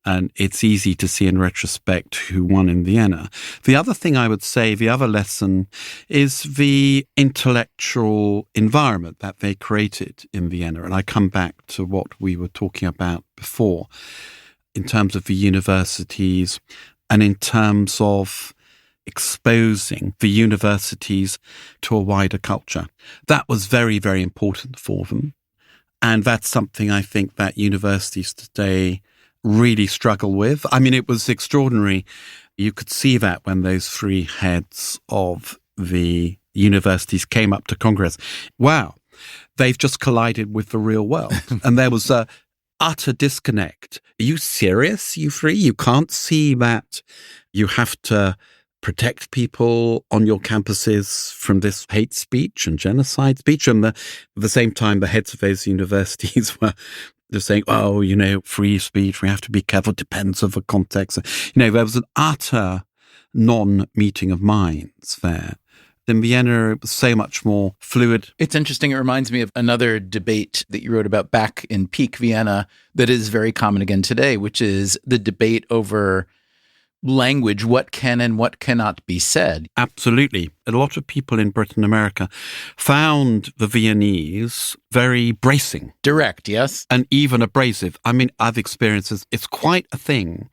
And it's easy to see in retrospect who won in Vienna. The other thing I would say, the other lesson, is the intellectual environment that they created in Vienna. And I come back to what we were talking about before in terms of the universities and in terms of exposing the universities to a wider culture. That was very, very important for them. And that's something I think that universities today really struggle with. I mean, it was extraordinary. You could see that when those three heads of the universities came up to Congress. Wow, they've just collided with the real world. And there was a utter disconnect. Are you serious, you three? You can't see that you have to protect people on your campuses from this hate speech and genocide speech. And at the same time, the heads of those universities were just saying, free speech, we have to be careful, depends on the context. There was an utter non-meeting of minds there. In Vienna, it was so much more fluid. It's interesting. It reminds me of another debate that you wrote about back in peak Vienna that is very common again today, which is the debate over language, what can and what cannot be said. Absolutely. A lot of people in Britain and America found the Viennese very bracing. Direct, yes. And even abrasive. I mean, I've experienced this. It's quite a thing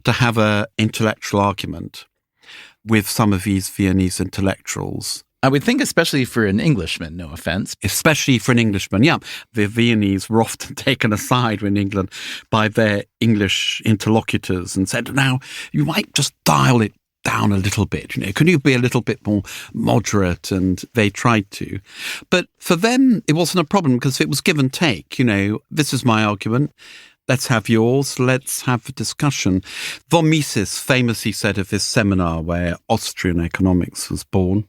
to have an intellectual argument with some of these Viennese intellectuals. I would think especially for an Englishman, no offense. Especially for an Englishman, yeah. The Viennese were often taken aside in England by their English interlocutors and said, now, you might just dial it down a little bit. Can you be a little bit more moderate? And they tried to. But for them, it wasn't a problem because it was give and take. This is my argument. Let's have yours. Let's have a discussion. Von Mises famously said of this seminar where Austrian economics was born,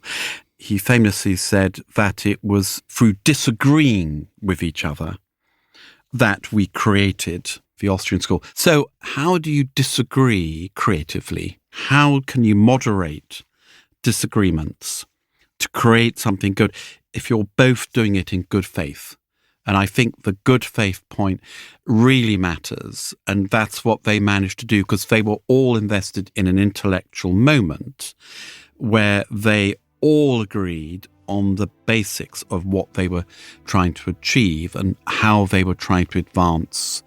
he famously said that it was through disagreeing with each other that we created the Austrian school. So how do you disagree creatively? How can you moderate disagreements to create something good if you're both doing it in good faith? And I think the good faith point really matters. And that's what they managed to do because they were all invested in an intellectual moment where they all agreed on the basics of what they were trying to achieve and how they were trying to advance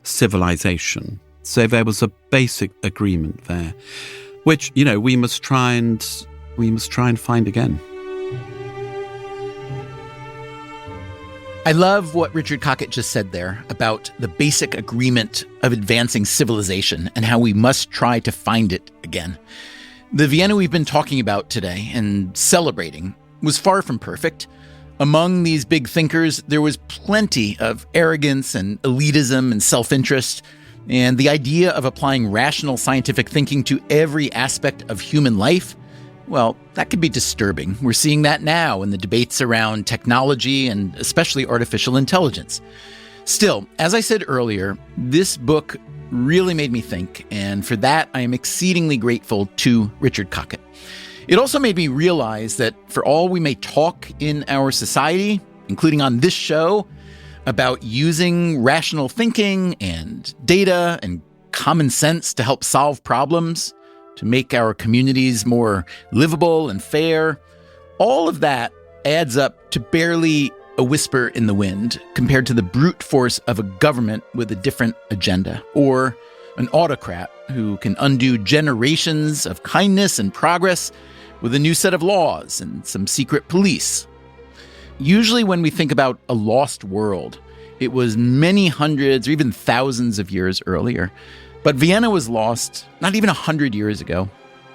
civilization. So there was a basic agreement there, which, we must try and find again. I love what Richard Cockett just said there about the basic agreement of advancing civilization and how we must try to find it again. The Vienna we've been talking about today and celebrating was far from perfect. Among these big thinkers, there was plenty of arrogance and elitism and self-interest, and the idea of applying rational scientific thinking to every aspect of human life Well, that could be disturbing. We're seeing that now in the debates around technology and especially artificial intelligence. Still, as I said earlier, this book really made me think, and for that I am exceedingly grateful to Richard Cockett. It also made me realize that for all we may talk in our society, including on this show, about using rational thinking and data and common sense to help solve problems, to make our communities more livable and fair, all of that adds up to barely a whisper in the wind compared to the brute force of a government with a different agenda, or an autocrat who can undo generations of kindness and progress with a new set of laws and some secret police. Usually when we think about a lost world, it was many hundreds or even thousands of years earlier. But Vienna was lost not even 100 years ago.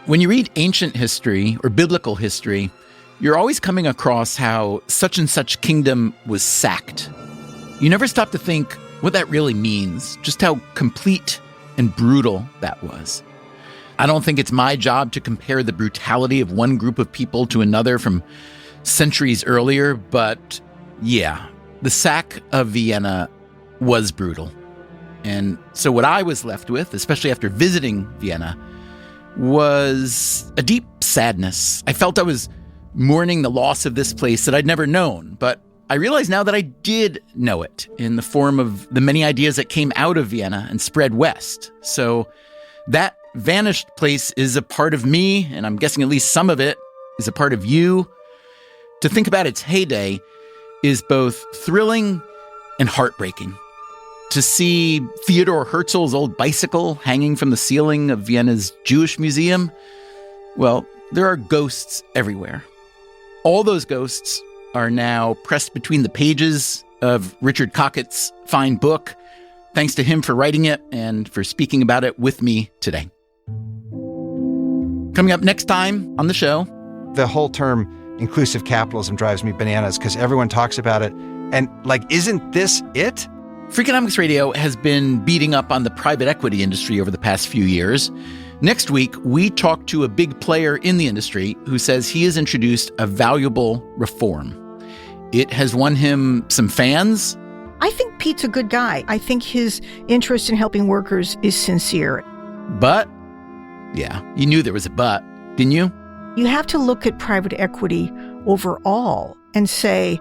When you read ancient history or biblical history, you're always coming across how such and such kingdom was sacked. You never stop to think what that really means, just how complete and brutal that was. I don't think it's my job to compare the brutality of one group of people to another from centuries earlier, but yeah, the sack of Vienna was brutal. And so what I was left with, especially after visiting Vienna, was a deep sadness. I felt I was mourning the loss of this place that I'd never known, but I realize now that I did know it in the form of the many ideas that came out of Vienna and spread west. So that vanished place is a part of me, and I'm guessing at least some of it is a part of you. To think about its heyday is both thrilling and heartbreaking. To see Theodor Herzl's old bicycle hanging from the ceiling of Vienna's Jewish museum, well, there are ghosts everywhere. All those ghosts are now pressed between the pages of Richard Cockett's fine book. Thanks to him for writing it and for speaking about it with me today. Coming up next time on the show. The whole term inclusive capitalism drives me bananas because everyone talks about it. And isn't this it? Freakonomics Radio has been beating up on the private equity industry over the past few years. Next week, we talk to a big player in the industry who says he has introduced a valuable reform. It has won him some fans. I think Pete's a good guy. I think his interest in helping workers is sincere. But, yeah, you knew there was a but, didn't you? You have to look at private equity overall and say,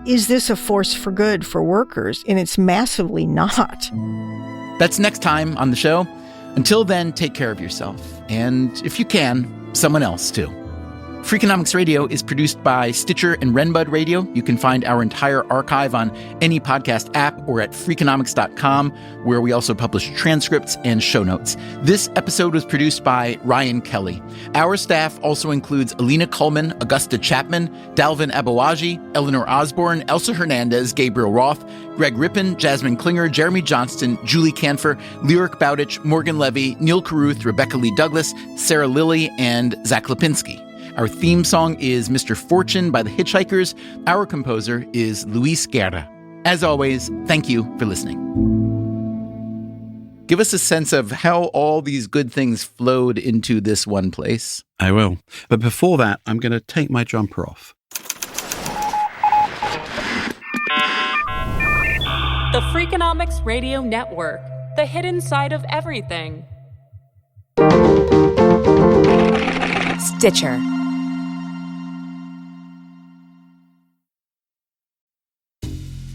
is this a force for good for workers? And it's massively not. That's next time on the show. Until then, take care of yourself. And if you can, someone else too. Freakonomics Radio is produced by Stitcher and Renbud Radio. You can find our entire archive on any podcast app or at Freakonomics.com, where we also publish transcripts and show notes. This episode was produced by Ryan Kelly. Our staff also includes Alina Kuhlman, Augusta Chapman, Dalvin Abawaji, Eleanor Osborne, Elsa Hernandez, Gabriel Roth, Greg Rippin, Jasmine Klinger, Jeremy Johnston, Julie Canfer, Lyric Bowditch, Morgan Levy, Neil Carruth, Rebecca Lee Douglas, Sarah Lilly, and Zach Lipinski. Our theme song is Mr. Fortune by the Hitchhikers. Our composer is Luis Guerra. As always, thank you for listening. Give us a sense of how all these good things flowed into this one place. I will. But before that, I'm going to take my jumper off. The Freakonomics Radio Network, the hidden side of everything. Stitcher.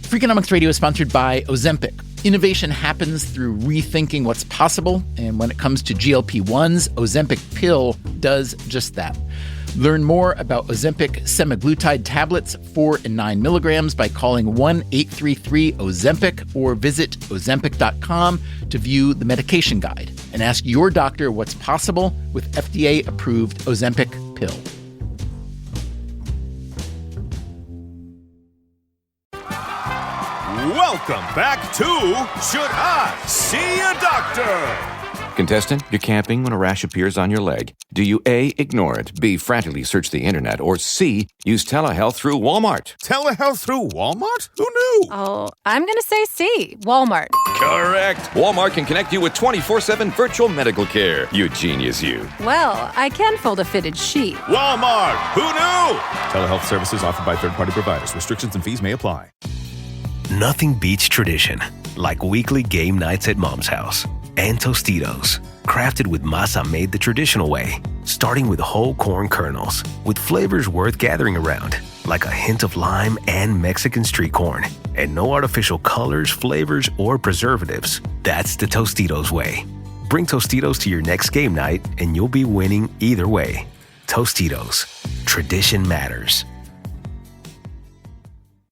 Freakonomics Radio is sponsored by Ozempic. Innovation happens through rethinking what's possible, and when it comes to GLP-1s, Ozempic pill does just that. Learn more about Ozempic semaglutide tablets, 4 and 9 milligrams, by calling 1-833-OZEMPIC or visit Ozempic.com to view the medication guide and ask your doctor what's possible with FDA-approved Ozempic pill. Welcome back to Should I See a Doctor? Contestant, you're camping when a rash appears on your leg. Do you A, ignore it, B, frantically search the internet, or C, use telehealth through Walmart? Telehealth through Walmart? Who knew? Oh, I'm going to say C, Walmart. Correct. Walmart can connect you with 24/7 virtual medical care. You genius, you. Well, I can fold a fitted sheet. Walmart! Who knew? Telehealth services offered by third-party providers. Restrictions and fees may apply. Nothing beats tradition, like weekly game nights at Mom's house. And Tostitos, crafted with masa made the traditional way, starting with whole corn kernels, with flavors worth gathering around, like a hint of lime and Mexican street corn, and no artificial colors, flavors, or preservatives. That's the Tostitos way. Bring Tostitos to your next game night, and you'll be winning either way. Tostitos, tradition matters.